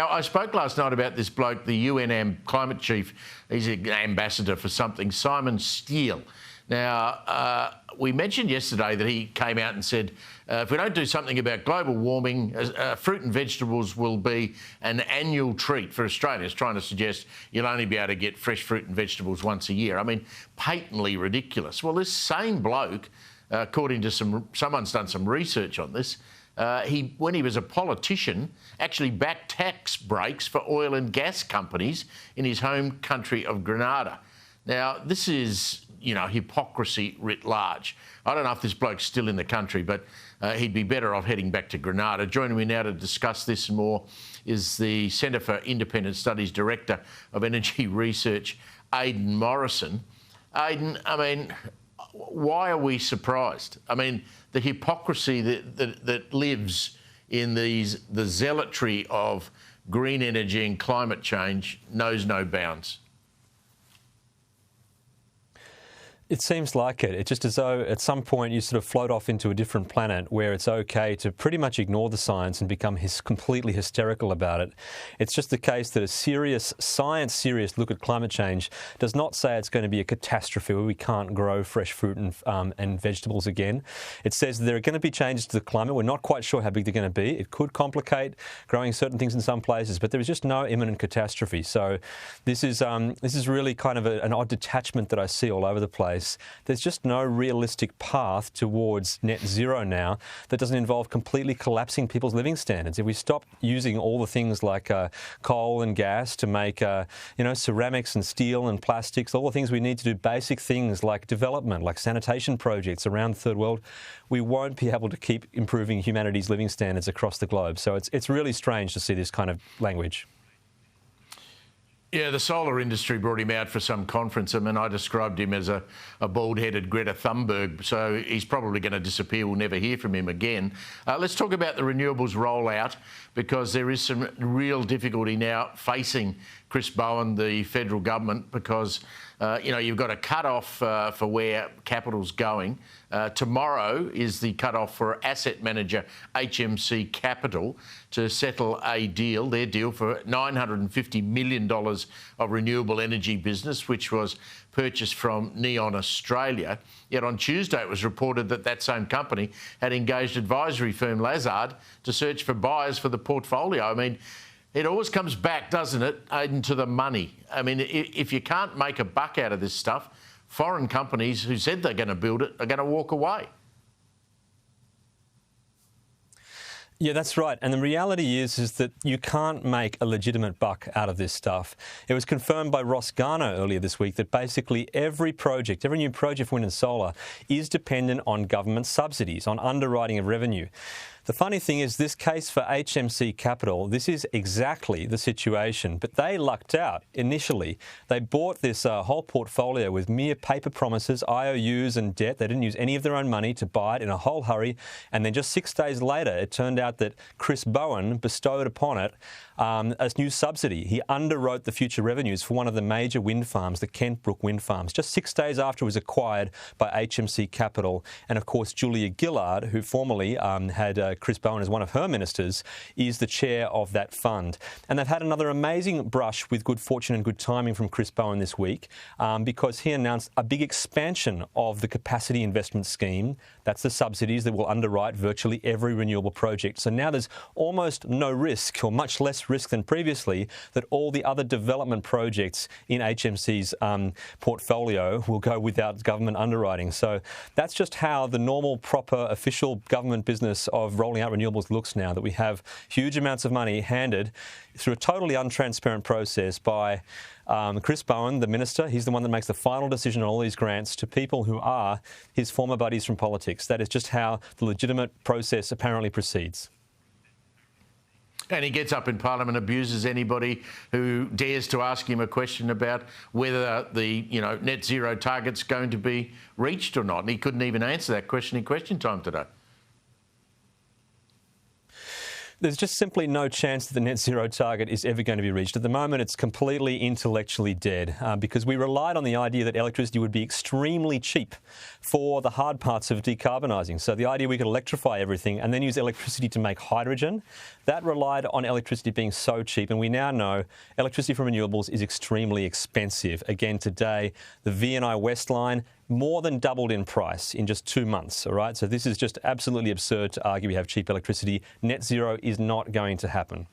Now, I spoke last night about this bloke, the UN climate chief. He's an ambassador for something, Simon Stiell. Now, we mentioned yesterday that he came out and said, if we don't do something about global warming, fruit and vegetables will be an annual treat for Australians, trying to suggest you'll only be able to get fresh fruit and vegetables once a year. I mean, patently ridiculous. Well, this same bloke, according to someone's done some research on this, when he was a politician, actually backed tax breaks for oil and gas companies in his home country of Grenada. Now, this is, hypocrisy writ large. I don't know if this bloke's still in the country, but he'd be better off heading back to Grenada. Joining me now to discuss this and more is the Centre for Independent Studies Director of Energy Research, Aidan Morrison. Aidan, why are we surprised? The hypocrisy that lives in the zealotry of green energy and climate change knows no bounds. It seems like it. It's just as though at some point you sort of float off into a different planet where it's okay to pretty much ignore the science and become completely hysterical about it. It's just the case that a serious look at climate change does not say it's going to be a catastrophe where we can't grow fresh fruit and vegetables again. It says there are going to be changes to the climate. We're not quite sure how big they're going to be. It could complicate growing certain things in some places, but there is just no imminent catastrophe. So this is really kind of an odd detachment that I see all over the place. There's just no realistic path towards net zero now that doesn't involve completely collapsing people's living standards. If we stop using all the things like coal and gas to make, ceramics and steel and plastics, all the things we need to do basic things like development, like sanitation projects around the third world, we won't be able to keep improving humanity's living standards across the globe. So it's really strange to see this kind of language. Yeah, the solar industry brought him out for some conference. I described him as a bald-headed Greta Thunberg, so he's probably going to disappear. We'll never hear from him again. Let's talk about the renewables rollout, because there is some real difficulty now facing Chris Bowen, the federal government, because you've got a cut-off for where capital's going. Tomorrow is the cut-off for asset manager HMC Capital to settle their deal for $950 million of renewable energy business, which was purchased from Neon Australia. Yet on Tuesday it was reported that same company had engaged advisory firm Lazard to search for buyers for the portfolio. It always comes back, doesn't it, Aidan, to the money. If you can't make a buck out of this stuff, foreign companies who said they're going to build it are going to walk away. Yeah, that's right. And the reality is that you can't make a legitimate buck out of this stuff. It was confirmed by Ross Garner earlier this week that basically every new project for wind and solar is dependent on government subsidies, on underwriting of revenue. The funny thing is, this case for HMC Capital, this is exactly the situation, but they lucked out initially. They bought this whole portfolio with mere paper promises, IOUs and debt. They didn't use any of their own money to buy it in a whole hurry. And then just 6 days later, it turned out that Chris Bowen bestowed upon it a new subsidy. He underwrote the future revenues for one of the major wind farms, the Kent Brook wind farms, just 6 days after it was acquired by HMC Capital. And of course, Julia Gillard, who formerly had Chris Bowen as one of her ministers, is the chair of that fund. And they've had another amazing brush with good fortune and good timing from Chris Bowen this week, because he announced a big expansion of the capacity investment scheme. That's the subsidies that will underwrite virtually every renewable project. So now there's almost no risk, or much less risk than previously, that all the other development projects in HMC's portfolio will go without government underwriting. So that's just how the normal, proper, official government business of rolling out renewables looks now, that we have huge amounts of money handed through a totally untransparent process by Chris Bowen, the minister. He's the one that makes the final decision on all these grants, to people who are his former buddies from politics. That is just how the legitimate process apparently proceeds. And he gets up in Parliament, abuses anybody who dares to ask him a question about whether the net zero target's going to be reached or not. And he couldn't even answer that question in question time today. There's just simply no chance that the net zero target is ever going to be reached. At the moment, it's completely intellectually dead because we relied on the idea that electricity would be extremely cheap for the hard parts of decarbonising. So the idea we could electrify everything and then use electricity to make hydrogen, that relied on electricity being so cheap. And we now know electricity from renewables is extremely expensive. Again, today, the VNI West line more than doubled in price in just 2 months, all right? So this is just absolutely absurd to argue we have cheap electricity. Net zero is not going to happen.